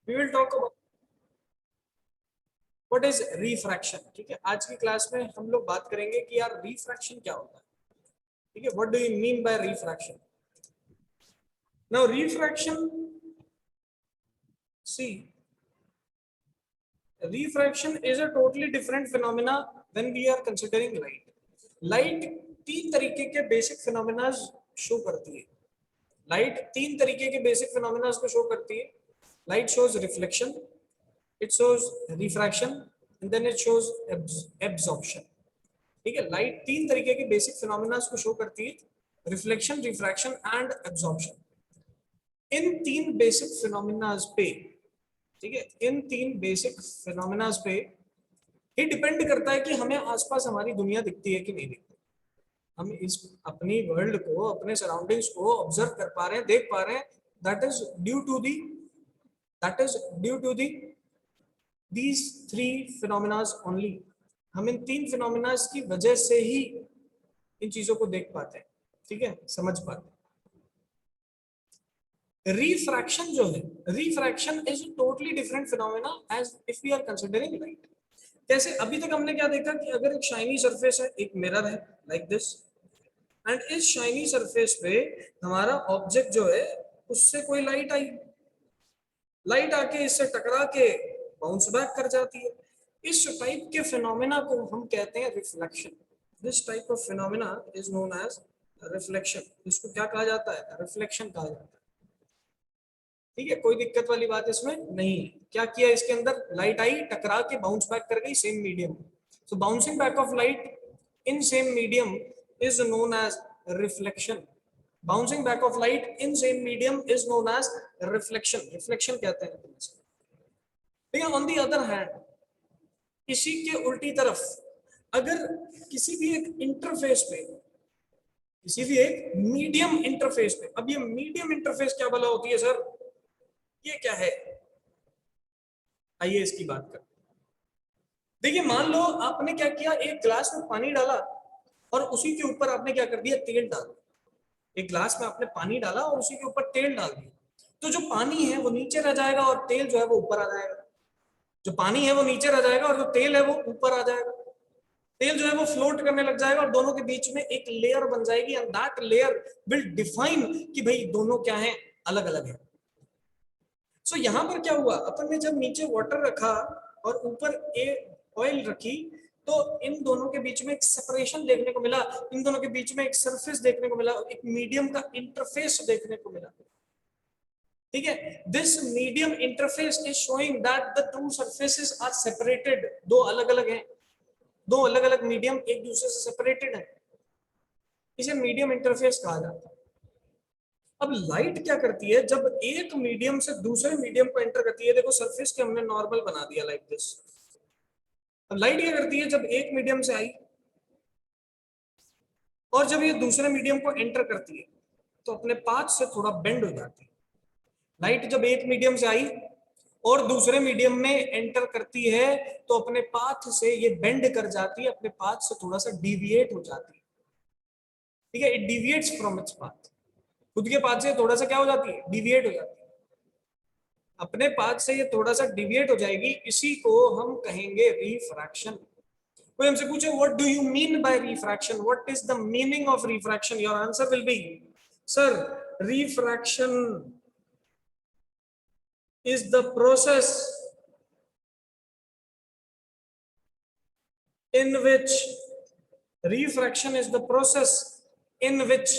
We will talk about what is refraction. ठीक है, आज की क्लास में हम लोग बात करेंगे कि यार रिफ्रैक्शन क्या होता है। ठीक है, what do you mean by refraction. Now refraction, see, refraction is a totally different phenomena when we are considering light. Light तीन तरीके के बेसिक फिनोमेना शो करती है। लाइट तीन तरीके के बेसिक फिनोमेना को शो करती है। Light shows reflection, it shows refraction and then it shows absorption. ठीक है, लाइट तीन तरीके के बेसिक फिनोमेना को शो करती है, रिफ्लेक्शन, रिफ्रैक्शन एंड एब्जॉर्प्शन। इन तीन बेसिक फिनोमेना पे, ठीक है, इन तीन बेसिक फिनोमेना पे ये डिपेंड करता है कि हमें आसपास हमारी दुनिया दिखती है कि नहीं दिखती। हम इस अपनी वर्ल्ड को, अपने सराउंडिंग्स को ऑब्जर्व कर पा रहे हैं, देख पा रहे हैं। That is due to the that is due to the these three phenomenas only. हम इन तीन फिनोमेनास की वजह से ही इन चीजों को देख पाते हैं, ठीक है, समझ पाते हैं। रिफ्रैक्शन जो है, refraction is totally different phenomena as if we are considering light. जैसे अभी तक हमने क्या देखा कि अगर एक शाइनी सरफेस है, एक मिरर है लाइक दिस, एंड इस शाइनी सरफेस पे हमारा ऑब्जेक्ट जो है उससे कोई लाइट आई, लाइट आके इससे टकरा के बाउंस बैक कर जाती है। इस टाइप के फिनोमेना को हम कहते हैं reflection. This type of phenomena is known as reflection. इसको क्या कहा जाता है? रिफ्लेक्शन कहा जाता है। ठीक है, कोई दिक्कत वाली बात इसमें नहीं है। क्या किया इसके अंदर? लाइट आई, टकरा के बाउंस बैक कर गई same medium. So bouncing back of light in same medium is known as reflection. Bouncing back of light in same medium is known as reflection. Reflection कहते हैं। ठीक है, on the other hand, इसी के उल्टी तरफ अगर किसी भी एक इंटरफेस पे, किसी भी एक मीडियम इंटरफेस पे, अब ये मीडियम इंटरफेस क्या भला होती है सर, ये क्या है? आइए इसकी बात करते हैं। देखिए, मान लो आपने क्या किया, एक ग्लास में पानी डाला और उसी के ऊपर आपने क्या कर दिया, तेल डाल दिया। एक ग्लास में आपने पानी डाला और उसी के ऊपर तेल डाल दिया, तो जो पानी है वो नीचे रह जाएगा और तेल जो है वो ऊपर आ जाएगा। जो पानी है वो नीचे रह जाएगा और जो तेल है वो ऊपर आ जाएगा। तेल जो है वो फ्लोट करने लग जाएगा और दोनों के बीच में एक लेयर बन जाएगी, and that layer will define कि भाई दोनों क्या है, अलग अलग है। सो यहां पर क्या हुआ, अपन ने जब नीचे वाटर रखा और ऊपर ऑयल रखी, तो इन दोनों के बीच में एक सेपरेशन देखने को मिला, इन दोनों के बीच में एक सरफेस देखने को मिला, एक मीडियम का इंटरफेस देखने को मिला। ठीक है, this medium interface is showing that the two surfaces are separated. दो अलग अलग हैं, दो अलग अलग मीडियम एक दूसरे से सेपरेटेड है। इसे मीडियम इंटरफेस कहा जाता है। अब लाइट क्या करती है, जब एक मीडियम से दूसरे मीडियम को एंटर करती है, देखो सरफेस के हमने नॉर्मल बना दिया लाइक दिस। अब लाइट क्या करती है, जब एक मीडियम से आई और जब ये दूसरे मीडियम को एंटर करती है तो अपने पाथ से थोड़ा बेंड हो जाती है। लाइट जब एक मीडियम से आई और दूसरे मीडियम में एंटर करती है तो अपने पाथ से ये बेंड कर जाती है, अपने पाथ से थोड़ा सा डिविएट हो जाती है। ठीक है, इट डिविएट्स फ्रॉम इट्स पाथ। खुद के पाथ से थोड़ा सा क्या हो जाती है, डिविएट हो जाती है। अपने पाथ से ये थोड़ा सा डिविएट हो जाएगी, इसी को हम कहेंगे रिफ्रैक्शन। कोई हमसे पूछे what do you mean by refraction, what is the meaning of refraction, your answer will be, sir, refraction is the process in which refraction is the process in which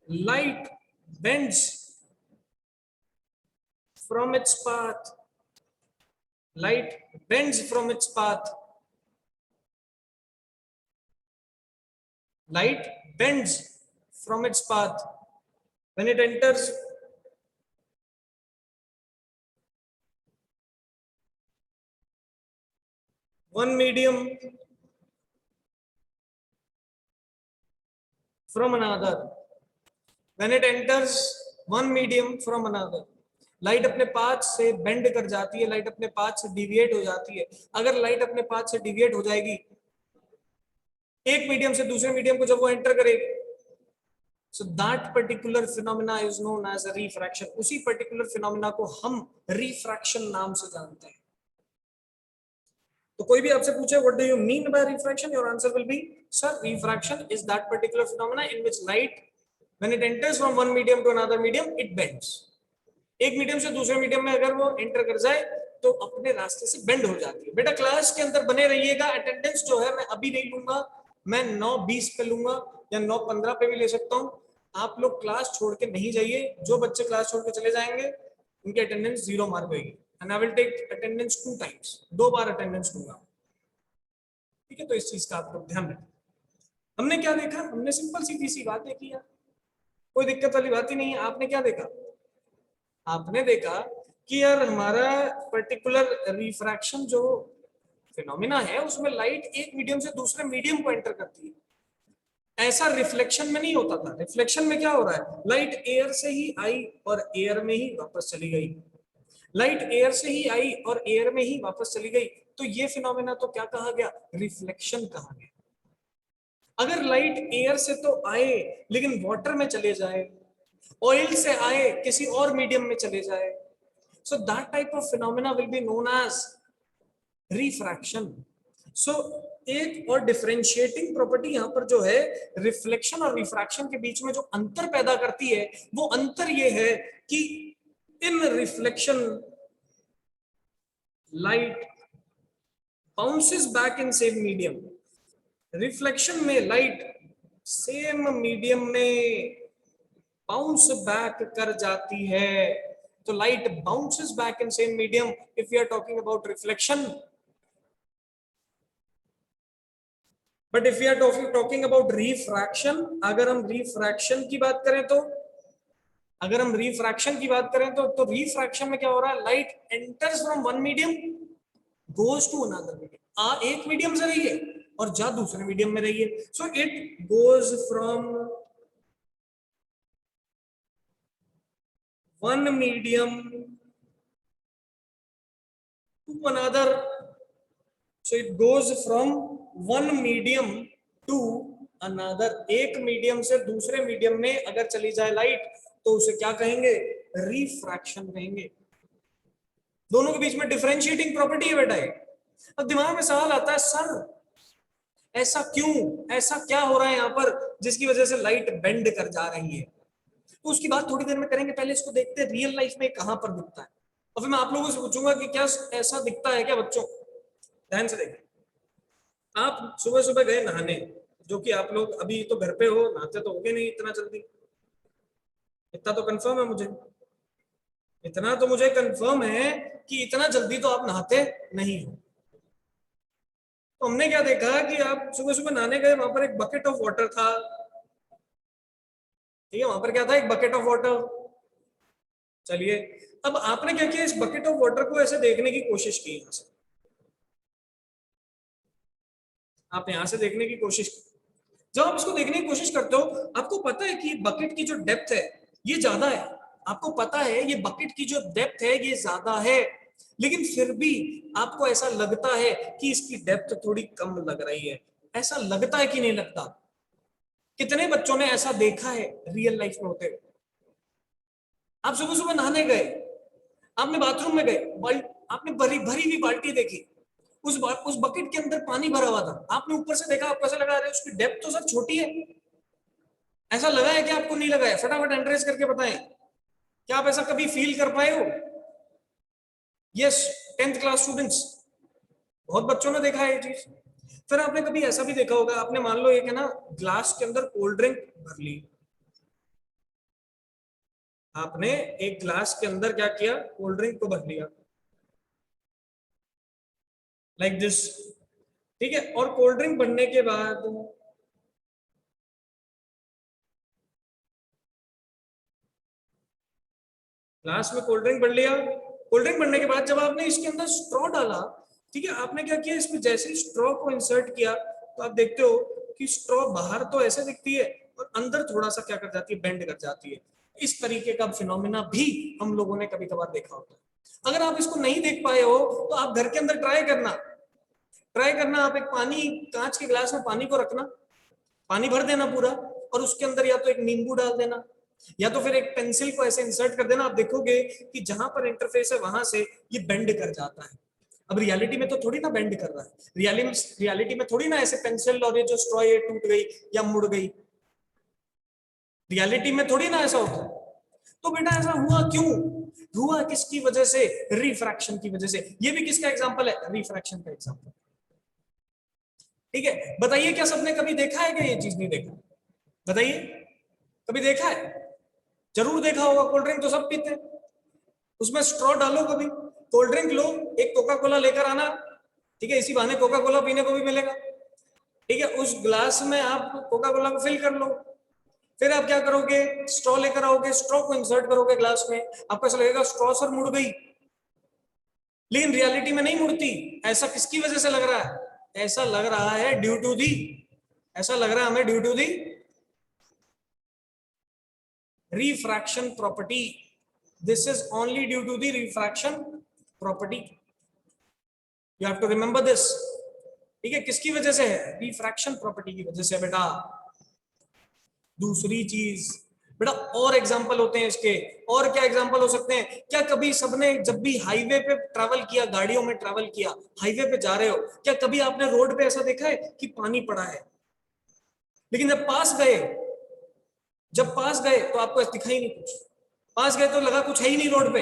light bends from its path. Light bends from its path. Light bends from its path when it enters one medium from another. When it enters one medium from another, light अपने path से bend कर जाती है, light अपने path से deviate हो जाती है। अगर लाइट अपने पाथ से डिविएट हो जाएगी एक मीडियम से दूसरे मीडियम को जब वो एंटर करेगी, So that particular phenomena is known as a refraction. उसी particular phenomena को हम refraction नाम से जानते हैं. तो कोई भी आपसे पूछे what do you mean by refraction, your answer will be sir, refraction is that particular phenomena in which light when it enters from one medium to another medium it bends. एक मीडियम से दूसरे medium में अगर वो enter कर जाए तो अपने रास्ते से बेंड हो जाती है. बेटा क्लास के अंदर बने रहिएगा. अटेंडेंस जो है मैं अभी नहीं लूंगा, मैं 9:20 पे लूंगा या 9:15 पे भी ले सकता हूँ. आप लोग क्लास छोड़ के नहीं जाइए. जो बच्चे क्लास छोड़ के चले जाएंगे उनकी अटेंडेंस 0 मार्क होगी. And I will take attendance 2 times, 2 बार अटेंडेंस लूंगा. ठीक है, तो इस चीज का आप लोग ध्यान रखें. हमने क्या देखा? हमने सिंपल सी बात देखी यार, कोई दिक्कत वाली बात ही नहीं है. आपने क्या देखा? आपने देखा कि यार हमारा पर्टिकुलर रिफ्रैक्शन जो फिनोमिना है उसमें लाइट एक मीडियम से दूसरे मीडियम को एंटर करती है. ऐसा रिफ्लेक्शन में नहीं होता था. रिफ्लेक्शन में क्या हो रहा है? लाइट एयर से ही आई और एयर में ही वापस चली गई. लाइट एयर से ही आई और एयर में ही वापस चली गई. तो ये फिनोमिना तो क्या कहा गया? रिफ्लेक्शन कहा गया. अगर लाइट एयर से तो आए लेकिन वाटर में चले जाए, ऑयल से आए किसी और मीडियम में चले जाए, so that type of phenomena will be known as refraction. so एक और डिफरेंशिएटिंग प्रॉपर्टी यहां पर जो है रिफ्लेक्शन और रिफ्रैक्शन के बीच में जो अंतर पैदा करती है वो अंतर ये है कि in reflection light bounces back in same medium. Reflection में लाइट सेम मीडियम में बाउंस बैक कर जाती है. तो light bounces back in same medium if we are talking about reflection. But if we are talking about refraction, अगर हम refraction की बात करें तो रिफ्रैक्शन में क्या हो रहा है? Light enters from one medium goes to another medium. एक मीडियम से रही है और जा दूसरे मीडियम में रही है. So it goes from one medium to another. So it goes from one medium to another. एक मीडियम से दूसरे मीडियम में अगर चली जाए लाइट तो उसे क्या कहेंगे? रिफ्रैक्शन कहेंगे. दोनों के बीच में डिफरेंशिएटिंग प्रॉपर्टी है बेटा. अब दिमाग में सवाल आता है, सर ऐसा क्यों, ऐसा क्या हो रहा है यहाँ पर जिसकी वजह से लाइट बेंड कर जा रही है? तो उसकी बात थोड़ी देर में करेंगे. पहले इसको देखते हैं रियल लाइफ में कहां पर दिखता है और फिर मैं आप लोगों से पूछूंगा कि क्या ऐसा दिखता है क्या. बच्चों ध्यान से देखें. आप सुबह सुबह गए नहाने, जो कि आप लोग अभी तो घर पे हो, नहाते तो होगे नहीं इतना जल्दी. इतना तो कंफर्म है मुझे, इतना तो मुझे कंफर्म है कि इतना जल्दी तो आप नहाते नहीं हो. तो हमने क्या देखा कि आप सुबह सुबह नहाने गए, वहां पर एक बकेट ऑफ वाटर था. ठीक है, वहां पर क्या था? एक बकेट ऑफ वाटर. चलिए, अब आपने क्या किया? इस बकेट ऑफ वाटर को ऐसे देखने की कोशिश की. यहां से आप यहां से देखने की कोशिश की. जब आप इसको देखने की कोशिश करते हो, आपको पता है कि बकेट की जो डेप्थ है ये ज्यादा है. आपको पता है ये बकेट की जो डेप्थ है ये ज्यादा है, लेकिन फिर भी आपको ऐसा लगता है कि इसकी डेप्थ थोड़ी कम लग रही है. ऐसा लगता है कि नहीं लगता? कितने बच्चों ने ऐसा देखा है रियल लाइफ में होते हुए? आप सुबह सुबह नहाने गए, आपने बाथरूम में गए, आपने भरी भरी हुई बाल्टी देखी, उस बकेट के अंदर पानी भरा हुआ था. आपने ऊपर से देखा, आपको ऐसा लगा रहे उसकी डेप्थ तो सर छोटी है. ऐसा लगा है कि आपको नहीं लगा है? फटाफट एंट्रेस करके बताएं, क्या आप ऐसा कभी फील कर पाए हो? यस, 10th क्लास स्टूडेंट्स, बहुत बच्चों ने देखा है ये चीज. फिर आपने कभी ऐसा भी देखा होगा, आपने मान लो एक है ना ग्लास के अंदर कोल्ड ड्रिंक भर ली. आपने एक ग्लास के अंदर क्या किया? कोल्ड ड्रिंक को भर लिया लाइक दिस. ठीक है, और कोल्ड ड्रिंक बनने के बाद ग्लास में कोल्ड ड्रिंक भर लिया. कोल्ड ड्रिंक बनने के बाद जब आपने इसके अंदर स्ट्रॉ डाला, ठीक है, आपने क्या किया? इसमें जैसे ही स्ट्रॉ को इंसर्ट किया तो आप देखते हो कि स्ट्रॉ बाहर तो ऐसे दिखती है और अंदर थोड़ा सा क्या कर जाती है? बेंड कर जाती है. इस तरीके का फिनोमिना भी हम लोगों ने कभी कभार देखा होता है. अगर आप इसको नहीं देख पाए हो तो आप घर के अंदर ट्राई करना. आप एक पानी, कांच के गिलास में पानी को रखना, पानी भर देना पूरा, और उसके अंदर या तो एक नींबू डाल देना या तो फिर एक पेंसिल को ऐसे इंसर्ट कर देना। आप देखोगे कि जहां पर इंटरफेस है वहां से ये बेंड कर जाता है। अब रियलिटी में तो थोड़ी ना बेंड कर रहा है, रियलिटी में थोड़ी ना ऐसे पेंसिल और ये जो स्ट्रॉ ये टूट गई या मुड़ गई, रियलिटी में थोड़ी ना ऐसा होता है। तो बेटा ऐसा हुआ क्यों? हुआ किसकी वजह से? रिफ्रैक्शन की वजह से। ये भी किसका एग्जांपल है? रिफ्रैक्शन का एग्जांपल। ठीक है, बताइए क्या सबने कभी देखा है? क्या ये चीज नहीं देखा? बताइए, कभी देखा है? जरूर देखा होगा। कोल्ड ड्रिंक तो सब पीते हैं, उसमें स्ट्रॉ डालो कभी, कोल्ड ड्रिंक लो, एक कोका कोला लेकर आना, ठीक है, इसी बहाने कोका कोला पीने को भी मिलेगा। ठीक है, उस ग्लास में आप कोका कोला को फिल कर लो, फिर आप क्या करोगे? स्ट्रॉ लेकर आओगे, स्ट्रॉ को इंसर्ट करोगे ग्लास में, आपको ऐसा लगेगा स्ट्रॉ सर मुड़ गई, लेकिन रियलिटी में नहीं मुड़ती। ऐसा किसकी वजह से लग रहा है? ऐसा लग रहा है ड्यू टू दी, ऐसा लग रहा है हमें due to the refraction property. This is only due to the refraction property. You have to remember this. ठीक है, किसकी वजह से है? रिफ्रैक्शन प्रॉपर्टी की वजह से बेटा। दूसरी चीज बेटा, और एग्जांपल होते हैं इसके, और क्या एग्जांपल हो सकते हैं? क्या कभी सबने जब भी हाईवे पे ट्रैवल किया, गाड़ियों में ट्रैवल किया, हाईवे पे जा रहे हो, क्या कभी आपने रोड पे ऐसा देखा है कि पानी पड़ा है, लेकिन जब पास गए तो आपको ऐसा दिखा ही नहीं कुछ, पास गए तो लगा कुछ है ही नहीं रोड पे।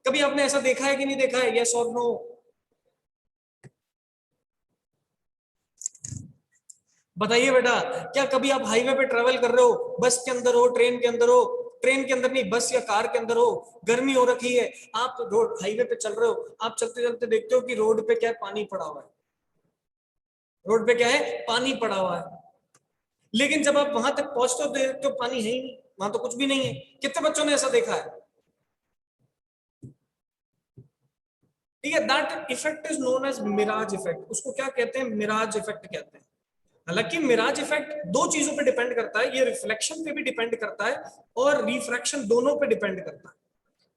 कभी आपने ऐसा देखा है कि नहीं देखा है? यस और नो? बताइए बेटा, क्या कभी आप हाईवे पे ट्रेवल कर रहे हो, बस के अंदर हो, ट्रेन के अंदर हो, ट्रेन के अंदर नहीं, बस या कार के अंदर हो, गर्मी हो रखी है, आप रोड हाईवे पे चल रहे हो, आप चलते चलते देखते हो कि रोड पे क्या है? पानी पड़ा हुआ है। रोड पे क्या है? पानी पड़ा हुआ है। लेकिन जब आप वहां तक पहुंचते हो देखते हो पानी है ही नहीं, वहां तो कुछ भी नहीं है। कितने बच्चों ने ऐसा देखा है? ठीक है, that effect is known as mirage effect. उसको क्या कहते हैं? मिराज इफेक्ट कहते हैं। हालांकि मिराज इफेक्ट दो चीजों पे डिपेंड करता है, ये रिफ्लेक्शन पे भी डिपेंड करता है और रिफ्रैक्शन, दोनों पे डिपेंड करता है।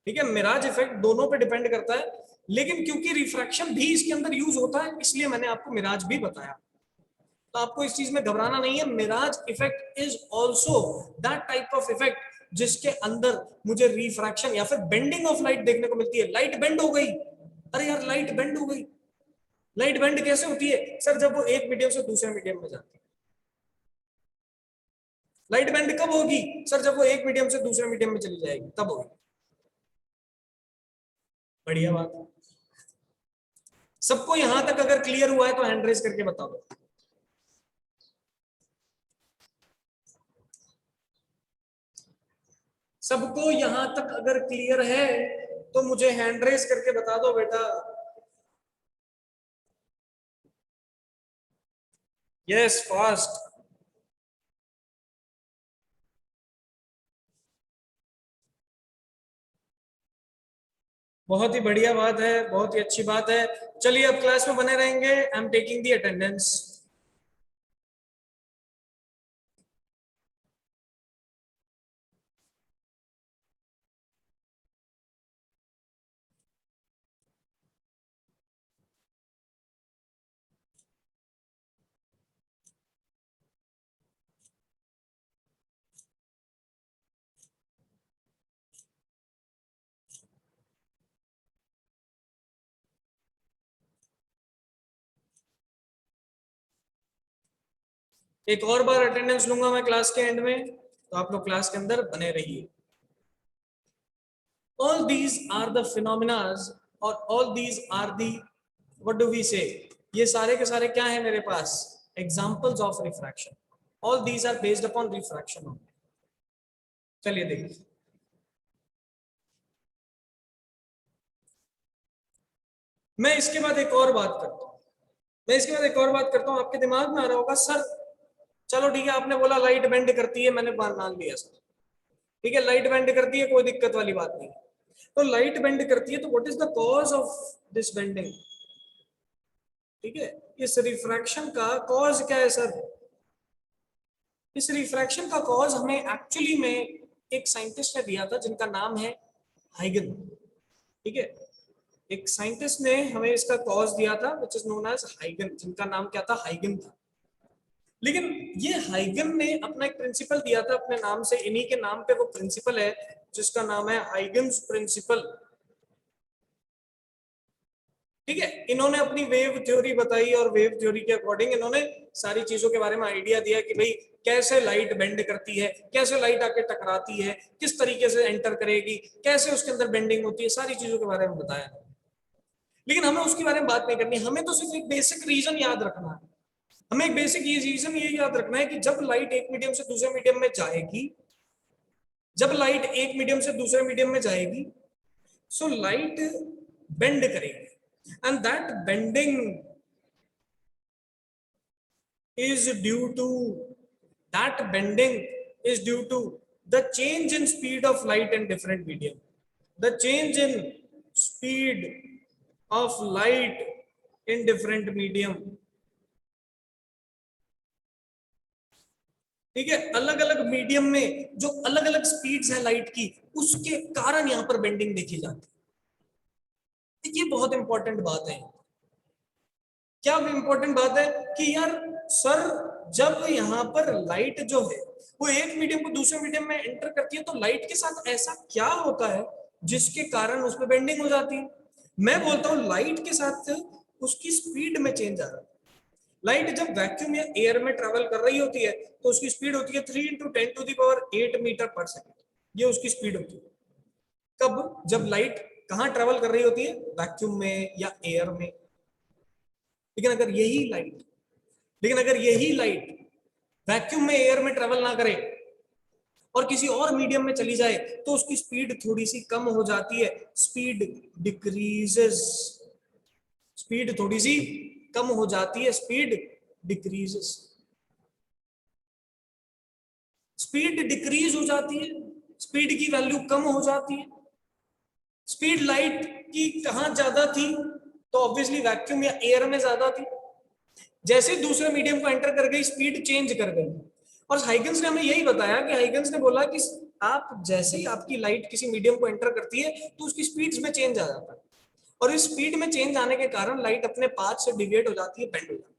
ठीक है, मिराज इफेक्ट दोनों पे डिपेंड करता है, लेकिन क्योंकि रिफ्रैक्शन भी इसके अंदर यूज होता है इसलिए मैंने आपको मिराज भी बताया। तो आपको इस चीज में घबराना नहीं है। Mirage effect is also that type of effect जिसके अंदर मुझे रिफ्रैक्शन या फिर बेंडिंग ऑफ लाइट देखने को मिलती है। लाइट बेंड हो गई, अरे यार लाइट बेंड हो गई। लाइट बेंड कैसे होती है सर? जब वो एक मीडियम से दूसरे मीडियम में जाती है। लाइट बेंड कब होगी सर? जब वो एक मीडियम से दूसरे मीडियम में चली जाएगी तब होगी। बढ़िया बात। सबको यहां तक अगर क्लियर हुआ है तो हैंड रेज करके बता दो। सबको यहां तक अगर क्लियर है तो मुझे हैंड रेज करके बता दो बेटा। Yes, fast. बहुत ही बढ़िया बात है, बहुत ही अच्छी बात है। चलिए अब क्लास में बने रहेंगे। I am taking the attendance. एक और बार अटेंडेंस लूंगा मैं क्लास के एंड में, तो आप लोग क्लास के अंदर बने रहिए। All these are the phenomena, और all these are the, what do we say, ये सारे के सारे क्या है मेरे पास? Examples of refraction. All these are based upon refraction only. चलिए देखिए, मैं इसके बाद एक और बात करता हूँ। मैं इसके बाद एक और बात करता हूँ। आपके दिमाग में आ रहा होगा सर, चलो ठीक है, आपने बोला लाइट बेंड करती है, मैंने मान लिया सर। ठीक है, लाइट बेंड करती है, कोई दिक्कत वाली बात नहीं। तो लाइट बेंड करती है तो what is the cause of this bending? ठीक है, इस रिफ्रैक्शन का कॉज क्या है सर? इस रिफ्रैक्शन का कॉज हमें एक्चुअली में एक साइंटिस्ट ने दिया था जिनका नाम है हाइगन। ठीक है, एक साइंटिस्ट ने हमें इसका कॉज दिया था विच इज नोन एज हाइगन, जिनका नाम क्या था? हाइगन था। लेकिन ये हाइगन ने अपना एक प्रिंसिपल दिया था अपने नाम से, इन्हीं के नाम पे वो प्रिंसिपल है जिसका नाम है हाइगन्स प्रिंसिपल। ठीक है, इन्होंने अपनी वेव थ्योरी बताई और वेव थ्योरी के अकॉर्डिंग इन्होंने सारी चीजों के बारे में आइडिया दिया कि भाई कैसे लाइट बेंड करती है, कैसे लाइट आके टकराती है, किस तरीके से एंटर करेगी, कैसे उसके अंदर बेंडिंग होती है, सारी चीजों के बारे में बताया। लेकिन हमें उसके बारे में बात नहीं करनी, हमें तो सिर्फ एक बेसिक रीजन याद रखना है। हमें एक बेसिक ये रीजन ये याद रखना है कि जब लाइट एक मीडियम से दूसरे मीडियम में जाएगी, जब लाइट एक मीडियम से दूसरे मीडियम में जाएगी, सो लाइट बेंड करेगी, and that bending is due to that bending is due to the change in speed of light in different medium. The change in speed of light in different medium. ठीक है, अलग अलग medium में जो अलग अलग speeds है light की, उसके कारण यहां पर बेंडिंग देखी जाती है। ये बहुत इंपॉर्टेंट बात है। क्या इंपॉर्टेंट बात है कि यार सर, जब यहाँ पर लाइट जो है वो एक मीडियम को दूसरे मीडियम में एंटर करती है, तो लाइट के साथ ऐसा क्या होता है जिसके कारण उसमें बेंडिंग हो जाती है? मैं बोलता हूँ लाइट के साथ उसकी स्पीड में चेंज आ रहा है। लाइट जब वैक्यूम या एयर में ट्रेवल कर रही होती है तो उसकी स्पीड होती है 3 × 10⁸ मीटर पर सेकेंड, ये उसकी स्पीड होती है। कब? जब लाइट कहाँ ट्रेवल कर रही होती है, वैक्यूम में या एयर में। लेकिन अगर यही लाइट वैक्यूम में एयर में ट्रेवल ना करे और किसी और मीडियम में चली जाए तो उसकी स्पीड थोड़ी सी कम हो जाती है, स्पीड डिक्रीजेस, स्पीड थोड़ी सी कम हो जाती है, स्पीड डिक्रीजेस, स्पीड डिक्रीज हो जाती है, स्पीड की वैल्यू कम हो जाती है। स्पीड लाइट की कहां ज्यादा थी, तो ऑब्वियसली वैक्यूम या एयर में ज्यादा थी। जैसे दूसरे मीडियम को एंटर कर गई, स्पीड चेंज कर गई। और हाइगन्स ने हमें यही बताया कि हाइगन्स ने बोला कि आप जैसे ही आपकी लाइट किसी मीडियम को एंटर करती है तो उसकी स्पीड्स में चेंज आ जाता है, और इस स्पीड में चेंज आने के कारण लाइट अपने पाथ से डिविएट हो जाती है, बेंड हो जाती है।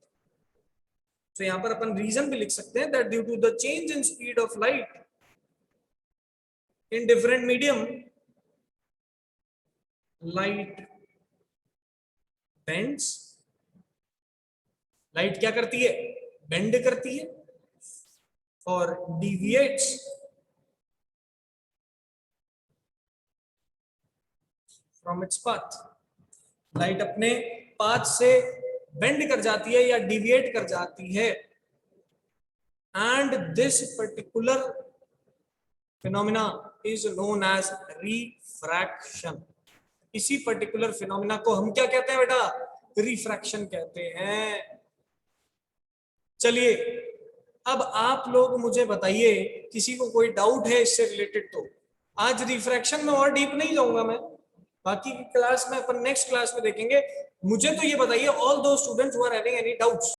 तो यहां पर अपन रीजन भी लिख सकते हैं that due to the change in speed of light in different medium, light bends. Light क्या करती है? बेंड करती है और deviates from its path. Light अपने पाथ से बेंड कर जाती है या डिविएट कर जाती है, and this particular phenomena is known as refraction. इसी पर्टिकुलर फिनोमिना को हम क्या कहते हैं बेटा? रिफ्रैक्शन कहते हैं। चलिए, अब आप लोग मुझे बताइए, किसी को कोई डाउट है इससे रिलेटेड? तो आज रिफ्रैक्शन में और डीप नहीं जाऊंगा मैं, बाकी की क्लास में अपन नेक्स्ट क्लास में देखेंगे। मुझे तो ये बताइए, all those students who are having any doubts.